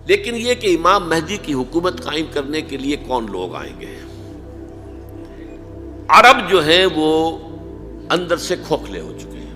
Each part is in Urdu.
لیکن یہ کہ امام مہدی کی حکومت قائم کرنے کے لیے کون لوگ آئیں گے؟ عرب جو ہیں وہ اندر سے کھوکھلے ہو چکے ہیں،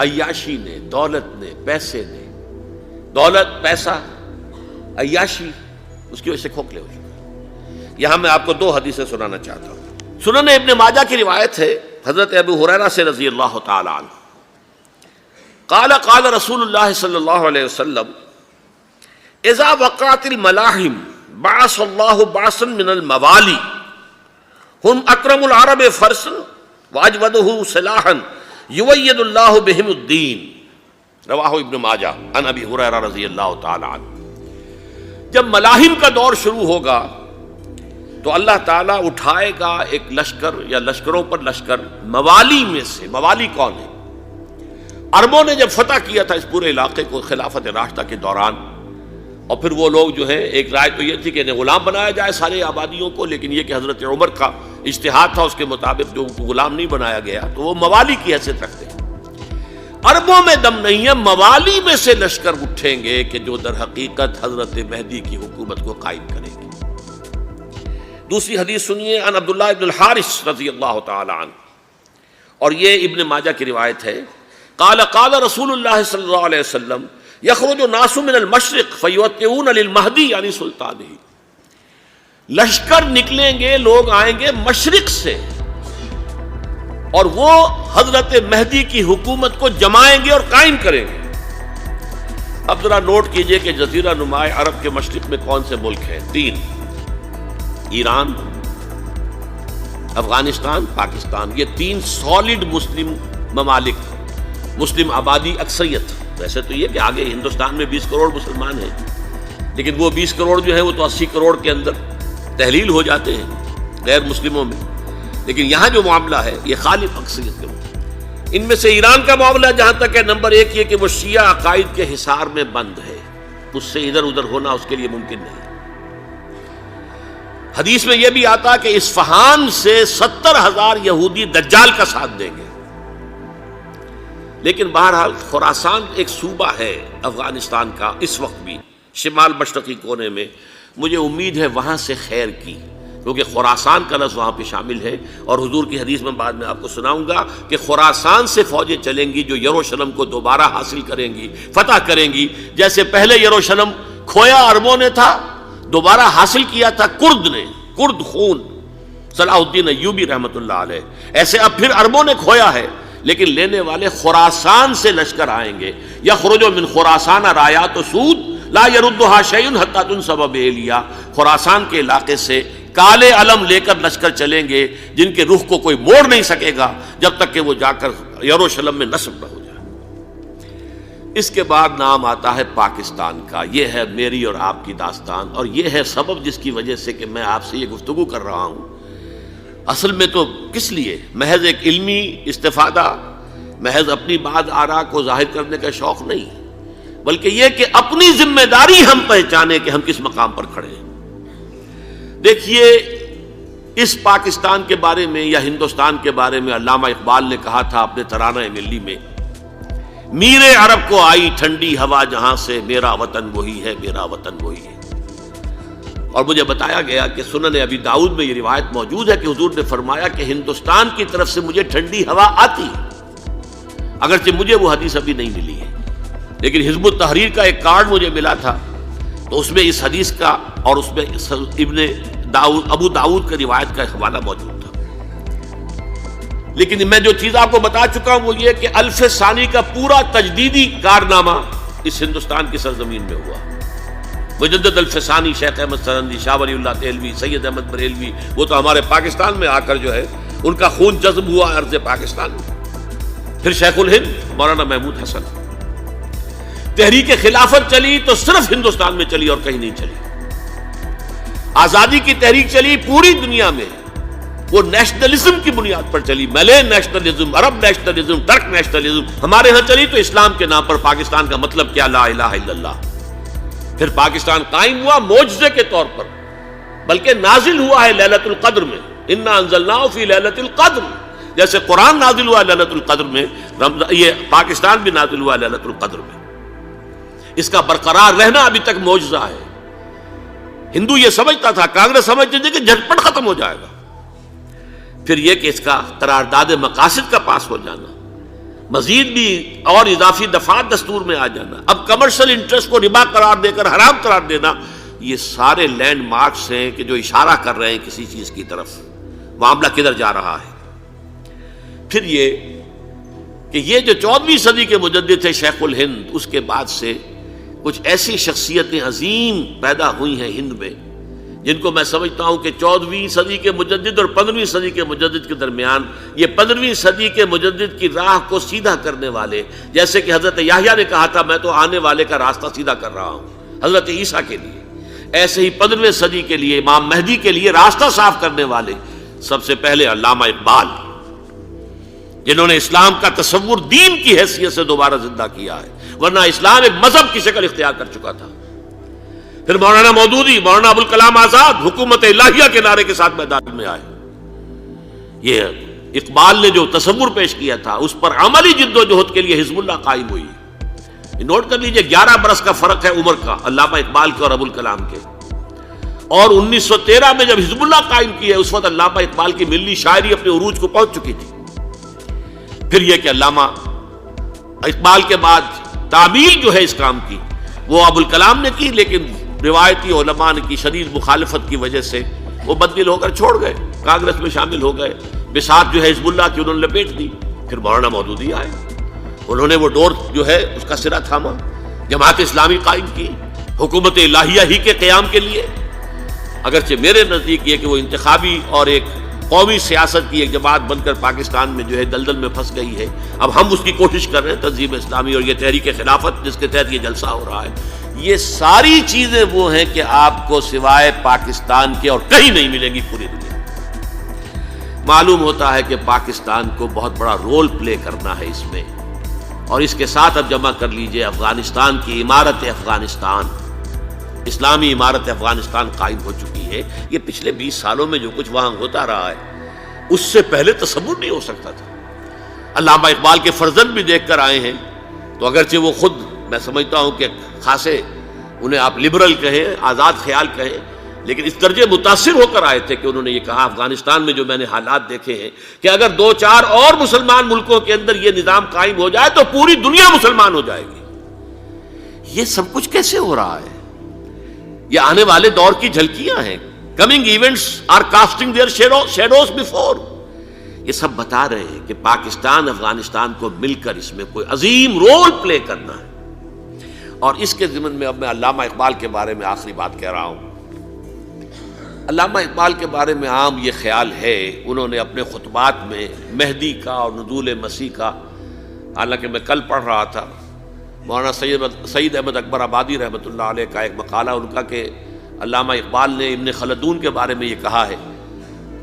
عیاشی نے، دولت نے، پیسے نے، دولت، پیسہ، عیاشی، اس کی وجہ سے کھوکھلے ہو چکے ہیں۔ یہاں میں آپ کو دو حدیثیں سنانا چاہتا ہوں۔ سنن ابن ماجہ کی روایت ہے حضرت ابو ہریرہ سے رضی اللہ تعالی عنہ، قال قال رسول اللہ صلی اللہ علیہ وسلم اذا وقعت الملاحم بعث اللہ بعثا من الموالی ہم اکرم العرب فرسا واجودہ سلاحا یوید اللہ بہم الدین، رواہ ابن ماجہ عن ابی ہریرہ رضی اللہ تعالی عنہ۔ جب ملاحم کا دور شروع ہوگا تو اللہ تعالیٰ اٹھائے گا ایک لشکر یا لشکروں پر لشکر موالی میں سے۔ موالی کون ہے؟ عربوں نے جب فتح کیا تھا اس پورے علاقے کو خلافت راشدہ کے دوران، اور پھر وہ لوگ جو ہے، ایک رائے تو یہ تھی کہ انہیں غلام بنایا جائے سارے آبادیوں کو، لیکن یہ کہ حضرت عمر کا اجتہاد تھا، اس کے مطابق جو غلام نہیں بنایا گیا تو وہ موالی کی حیثیت رکھتے ہیں۔ عربوں میں دم نہیں ہے، موالی میں سے لشکر اٹھیں گے کہ جو در حقیقت حضرت مہدی کی حکومت کو قائم کرے گی۔ دوسری حدیث سنیے، عن عبداللہ ابن الحارث رضی اللہ تعالی عنہ، اور یہ ابن ماجہ کی روایت ہے، قال قال رسول اللہ صلی اللہ علیہ وسلم یخرج الناس من المشرق فیوطئون للمہدی یعنی سلطانہ، لشکر نکلیں گے، لوگ آئیں گے مشرق سے، اور وہ حضرت مہدی کی حکومت کو جمائیں گے اور قائم کریں گے۔ اب ذرا نوٹ کیجئے کہ جزیرہ نماء عرب کے مشرق میں کون سے ملک ہیں؟ تین: ایران، افغانستان، پاکستان۔ یہ تین سالڈ مسلم ممالک، مسلم آبادی اکثریت۔ ویسے تو یہ کہ آگے ہندوستان میں 20 کروڑ مسلمان ہیں، لیکن وہ 20 کروڑ جو ہے وہ تو 80 کروڑ کے اندر تحلیل ہو جاتے ہیں غیر مسلموں میں، لیکن یہاں جو معاملہ ہے یہ خالص اکثریت کے معاملہ۔ ان میں سے ایران کا معاملہ جہاں تک ہے، نمبر 1 یہ کہ وہ شیعہ عقائد کے حصار میں بند ہے، اس سے ادھر ادھر ہونا اس کے لیے ممکن نہیں۔ حدیث میں یہ بھی آتا کہ اصفہان سے 70,000 یہودی دجال کا ساتھ دیں گے۔ لیکن بہرحال خراسان ایک صوبہ ہے افغانستان کا اس وقت بھی شمال مشرقی کونے میں، مجھے امید ہے وہاں سے خیر کی، کیونکہ خراسان کا لفظ وہاں پہ شامل ہے، اور حضور کی حدیث میں بعد میں آپ کو سناؤں گا کہ خراسان سے فوجیں چلیں گی جو یروشلم کو دوبارہ حاصل کریں گی، فتح کریں گی۔ جیسے پہلے یروشلم کھویا عربوں نے تھا، دوبارہ حاصل کیا تھا کرد نے، کرد خون صلاح الدین ایوبی رحمۃ اللہ علیہ، ایسے اب پھر عربوں نے کھویا ہے، لیکن لینے والے خراسان سے لشکر آئیں گے۔ یخرج من خراسان رایات سود لا یردھا شیء حتی تنصب بإیلیا، خراسان کے علاقے سے کالے علم لے کر لشکر چلیں گے جن کے رخ کو کوئی موڑ نہیں سکے گا جب تک کہ وہ جا کر یروشلم میں نصب نہ ہو جائے۔ اس کے بعد نام آتا ہے پاکستان کا۔ یہ ہے میری اور آپ کی داستان، اور یہ ہے سبب جس کی وجہ سے کہ میں آپ سے یہ گفتگو کر رہا ہوں۔ اصل میں تو کس لیے؟ محض ایک علمی استفادہ، محض اپنی بات آراء کو ظاہر کرنے کا شوق نہیں، بلکہ یہ کہ اپنی ذمہ داری ہم پہچانے کہ ہم کس مقام پر کھڑے ہیں۔ دیکھیے، اس پاکستان کے بارے میں یا ہندوستان کے بارے میں علامہ اقبال نے کہا تھا اپنے ترانہ ملی میں، میرے عرب کو آئی ٹھنڈی ہوا جہاں سے، میرا وطن وہی ہے، میرا وطن وہی ہے۔ اور مجھے بتایا گیا کہ سنن ابی داؤد میں یہ روایت موجود ہے کہ حضور نے فرمایا کہ ہندوستان کی طرف سے مجھے ٹھنڈی ہوا آتی ہے، اگرچہ مجھے وہ حدیث ابھی نہیں ملی ہے، لیکن حزب التحریر کا ایک کارڈ مجھے ملا تھا، تو اس میں اس حدیث کا اور اس میں ابو داؤد کی روایت کا حوالہ موجود تھا۔ لیکن میں جو چیز آپ کو بتا چکا ہوں وہ یہ کہ الف ثانی کا پورا تجدیدی کارنامہ اس ہندوستان کی سرزمین میں ہوا۔ مجدد الف ثانی شیخ احمد سرندی، شاہ ولی اللہ دہلوی، سید احمد بریلوی، وہ تو ہمارے پاکستان میں آ کر جو ہے ان کا خون جذب ہوا ارض پاکستان میں۔ پھر شیخ الہند مولانا محمود حسن۔ تحریک خلافت چلی تو صرف ہندوستان میں چلی اور کہیں نہیں چلی۔ آزادی کی تحریک چلی پوری دنیا میں، وہ نیشنلزم کی بنیاد پر چلی، ملے نیشنلزم، عرب نیشنلزم، ترک نیشنلزم۔ ہمارے ہاں چلی تو اسلام کے نام پر پاکستان کا مطلب کیا؟ لا الہ الا اللہ۔ پھر پاکستان قائم ہوا معجزے کے طور پر، بلکہ نازل ہوا ہے لیلۃ القدر میں، انا انزلناہ فی لیلۃ القدر، جیسے قرآن نازل ہوا لیلۃ القدر میں، یہ پاکستان بھی نازل ہوا لیلۃ القدر میں۔ اس کا برقرار رہنا ابھی تک معجزہ ہے. ہندو یہ سمجھتا تھا، کانگریس سمجھتی تھی کہ جھٹپٹ ختم ہو جائے گا. پھر یہ کہ اس کا قرارداد مقاصد کا پاس ہو جانا، مزید بھی اور اضافی دفعات دستور میں آ جانا، اب کمرشل انٹرسٹ کو ربا قرار دے کر حرام قرار دینا، یہ سارے لینڈ مارکس ہیں کہ جو اشارہ کر رہے ہیں کسی چیز کی طرف، معاملہ کدھر جا رہا ہے. پھر یہ کہ یہ جو 14ویں صدی کے مجدد تھے شیخ الہند، اس کے بعد سے کچھ ایسی شخصیتیں عظیم پیدا ہوئی ہیں ہند میں جن کو میں سمجھتا ہوں کہ 14ویں صدی کے مجدد اور 15ویں صدی کے مجدد کے درمیان یہ 15ویں صدی کے مجدد کی راہ کو سیدھا کرنے والے، جیسے کہ حضرت یحییٰ نے کہا تھا میں تو آنے والے کا راستہ سیدھا کر رہا ہوں حضرت عیسیٰ کے لیے، ایسے ہی 15ویں صدی کے لیے امام مہدی کے لیے راستہ صاف کرنے والے سب سے پہلے علامہ اقبال، جنہوں نے اسلام کا تصور دین کی حیثیت سے دوبارہ زندہ کیا ہے، ورنہ اسلام ایک مذہب کی شکل اختیار کر چکا تھا. پھر مولانا مودودی، مولانا ابوالکلام آزاد حکومت الہیہ کے نعرے کے ساتھ میدان میں آئے. یہ اقبال نے جو تصور پیش کیا تھا اس پر عملی جد و جہد کے لیے حزب اللہ قائم ہوئی. نوٹ کر لیجئے 11 برس کا فرق ہے عمر کا علامہ اقبال کے اور ابوالکلام کے. اور 1913 میں جب حزب اللہ قائم کی ہے اس وقت علامہ اقبال کی ملی شاعری اپنے عروج کو پہنچ چکی تھی. پھر یہ کہ علامہ اقبال کے بعد تعمیل جو ہے اس کام کی وہ ابوالکلام نے کی، لیکن روایتی علماء کی شدید مخالفت کی وجہ سے وہ بددل ہو کر چھوڑ گئے، کانگریس میں شامل ہو گئے، بساط جو ہے حزب اللہ کی انہوں نے لپیٹ دی. پھر مولانا مودودی آئے، انہوں نے وہ ڈور جو ہے اس کا سرا تھاما، جماعت اسلامی قائم کی حکومت الہیہ ہی کے قیام کے لیے. اگرچہ میرے نزدیک یہ کہ وہ انتخابی اور ایک قومی سیاست کی ایک جماعت بن کر پاکستان میں جو ہے دلدل میں پھنس گئی ہے، اب ہم اس کی کوشش کر رہے ہیں تنظیم اسلامی اور یہ تحریک خلافت جس کے تحت یہ جلسہ ہو رہا ہے. یہ ساری چیزیں وہ ہیں کہ آپ کو سوائے پاکستان کے اور کہیں نہیں ملیں گی پوری دنیا. معلوم ہوتا ہے کہ پاکستان کو بہت بڑا رول پلے کرنا ہے اس میں، اور اس کے ساتھ اب جمع کر لیجئے افغانستان کی عمارت افغانستان، اسلامی عمارت افغانستان قائم ہو چکی ہے. یہ پچھلے 20 سالوں میں جو کچھ وہاں ہوتا رہا ہے اس سے پہلے تصور نہیں ہو سکتا تھا. علامہ اقبال کے فرزند بھی دیکھ کر آئے ہیں، تو اگرچہ وہ خود میں سمجھتا ہوں کہ خاصے انہیں آپ لبرل کہیں، آزاد خیال کہیں، لیکن اس درجے متاثر ہو کر آئے تھے کہ انہوں نے یہ کہا افغانستان میں جو میں نے حالات دیکھے ہیں کہ اگر 2-4 اور مسلمان ملکوں کے اندر یہ نظام قائم ہو جائے تو پوری دنیا مسلمان ہو جائے گی. یہ سب کچھ کیسے ہو رہا ہے؟ یہ آنے والے دور کی جھلکیاں ہیں. Coming events are casting their shadows before. یہ سب بتا رہے ہیں کہ پاکستان افغانستان کو مل کر اس میں کوئی عظیم رول پلے کرنا ہے. اور اس کے ضمن میں اب میں علامہ اقبال کے بارے میں آخری بات کہہ رہا ہوں. علامہ اقبال کے بارے میں عام یہ خیال ہے، انہوں نے اپنے خطبات میں مہدی کا اور نزول مسیح کا، حالانکہ میں کل پڑھ رہا تھا مولانا سید احمد اکبر آبادی رحمۃ اللہ علیہ کا ایک مقالہ ان کا کہ علامہ اقبال نے ابن خلدون کے بارے میں یہ کہا ہے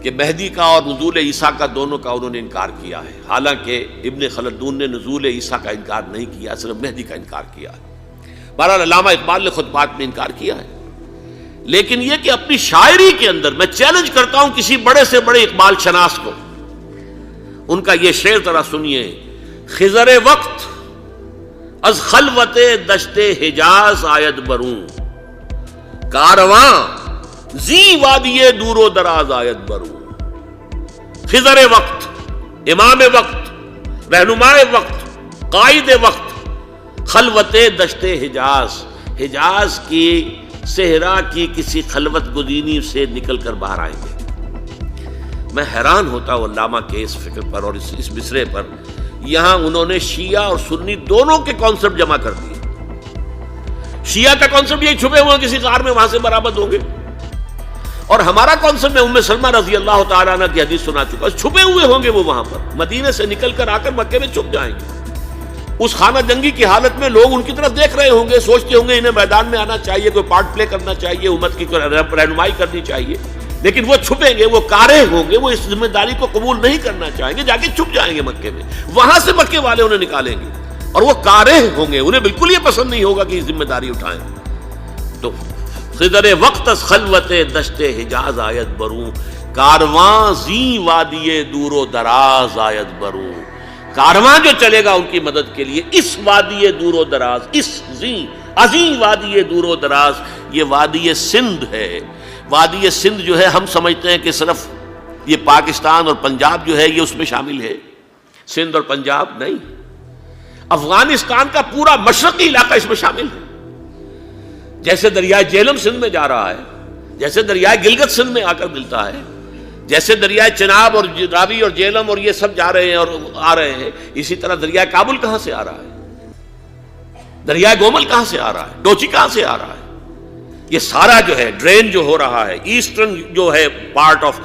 کہ مہدی کا اور نزول عیسیٰ کا دونوں کا انہوں نے انکار کیا ہے، حالانکہ ابن خلدون نے نزول عیسیٰ کا انکار نہیں کیا، صرف مہدی کا انکار کیا ہے. بہرحال علامہ اقبال نے خطبات میں انکار کیا ہے، لیکن یہ کہ اپنی شاعری کے اندر میں چیلنج کرتا ہوں کسی بڑے سے بڑے اقبال شناس کو. ان کا یہ شعر ذرا سنیے: خضر وقت از خلوت دشت حجاز آید بروں، کارواں زی وادی دور و دراز آید بروں. خضر وقت، امام وقت، رہنمائے وقت، قائد وقت، خلوت دشت حجاز، حجاز کی صحرا کی کسی خلوت گزینی سے نکل کر باہر آئیں گے. میں حیران ہوتا ہوں علامہ کے اس فکر پر اور اس مصرے پر. یہاں انہوں نے شیعہ اور سنی دونوں کے کانسیپٹ جمع کر دیے. شیعہ کا کانسیپٹ یہ چھپے ہوئے کسی غار میں وہاں سے برآمد ہوں گے، اور ہمارا کانسیپٹ میں ام سلمہ رضی اللہ تعالیٰ عنہ کی حدیث سنا چکا، چھپے ہوئے ہوں گے وہ وہاں پر، مدینے سے نکل کر آ کر مکے میں چھپ جائیں گے. اس خانہ جنگی کی حالت میں لوگ ان کی طرف دیکھ رہے ہوں گے، سوچتے ہوں گے انہیں میدان میں آنا چاہیے، کوئی پارٹ پلے کرنا چاہیے، امت کی کوئی رہنمائی کرنی چاہیے، لیکن وہ چھپیں گے، وہ کارے ہوں گے، وہ اس ذمہ داری کو قبول نہیں کرنا چاہیں گے، جا کے چھپ جائیں گے مکے میں. وہاں سے مکے والے انہیں نکالیں گے اور وہ کارے ہوں گے، انہیں بالکل یہ پسند نہیں ہوگا کہ یہ ذمہ داری اٹھائیں. تو خضر وقت از خلوت دشت حجاز آیت بروں، کارواں زی وادی دور و دراز آیت بروں. کارواں جو چلے گا ان کی مدد کے لیے اس وادی دور و دراز، اس زی عظیم وادی دور و دراز، یہ وادی سندھ ہے۔ وادی سندھ جو ہے ہم سمجھتے ہیں کہ صرف یہ پاکستان اور پنجاب جو ہے یہ اس میں شامل ہے، سندھ اور پنجاب نہیں، افغانستان کا پورا مشرقی علاقہ اس میں شامل ہے۔ جیسے دریائے جہلم سندھ میں جا رہا ہے، جیسے دریائے گلگت سندھ میں آ کر ملتا ہے، جیسے دریائے چناب اور راوی اور جہلم اور یہ سب جا رہے ہیں اور آ رہے ہیں، اسی طرح دریائے کابل کہاں سے آ رہا ہے، دریائے گومل کہاں سے آ رہا ہے، ڈوچی کہاں سے آ رہا ہے، یہ سارا جو ہے ڈرین جو ہو رہا ہے ایسٹرن جو ہے پارٹ آف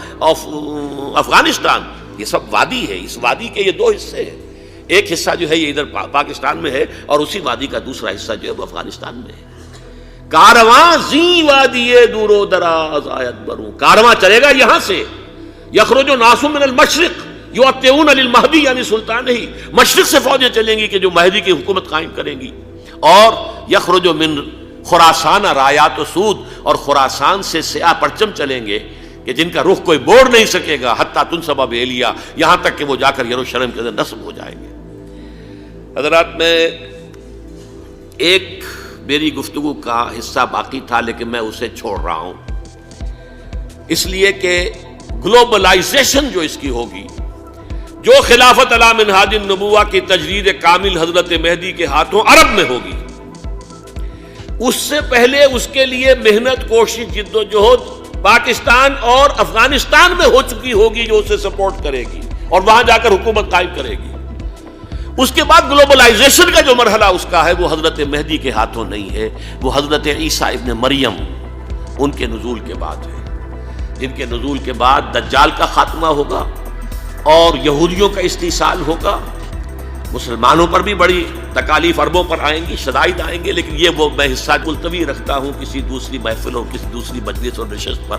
افغانستان، یہ سب وادی ہے۔ اس وادی کے یہ دو حصے ہیں، ایک حصہ جو ہے یہ ادھر پاکستان میں ہے اور اسی وادی کا دوسرا حصہ جو ہے وہ افغانستان میں ہے۔ کارواں زی وادی دور و دراز آیت بروں، کارواں چلے گا یہاں سے، یخرج ناس من المشرق یؤتون للمہدی یعنی سلطان ہی، مشرق سے فوجیں چلیں گی کہ جو مہدی کی حکومت قائم کریں گی، اور یخرج من خراسان رایات و سود، اور خراسان سے سیاہ پرچم چلیں گے کہ جن کا رخ کوئی موڑ نہیں سکے گا، حتیٰ تنصب بیلیا، یہاں تک کہ وہ جا کر یروشلم کے اندر نصب ہو جائیں گے۔ حضرات، میں ایک میری گفتگو کا حصہ باقی تھا لیکن میں اسے چھوڑ رہا ہوں، اس لیے کہ گلوبلائزیشن جو اس کی ہوگی، جو خلافت علی منہاج النبوہ کی تجدید کامل حضرت مہدی کے ہاتھوں عرب میں ہوگی، اس سے پہلے اس کے لیے محنت، کوشش، جد و جہد پاکستان اور افغانستان میں ہو چکی ہوگی جو اسے سپورٹ کرے گی اور وہاں جا کر حکومت قائم کرے گی۔ اس کے بعد گلوبلائزیشن کا جو مرحلہ اس کا ہے وہ حضرت مہدی کے ہاتھوں نہیں ہے، وہ حضرت عیسیٰ ابن مریم ان کے نزول کے بعد ہے، جن کے نزول کے بعد دجال کا خاتمہ ہوگا اور یہودیوں کا استحصال ہوگا، مسلمانوں پر بھی بڑی تکالیف اربوں پر آئیں گی، شدائد آئیں گے، لیکن یہ وہ میں حصہ ملتوی رکھتا ہوں کسی دوسری محفل اور کسی دوسری مجلس اور نشست پر۔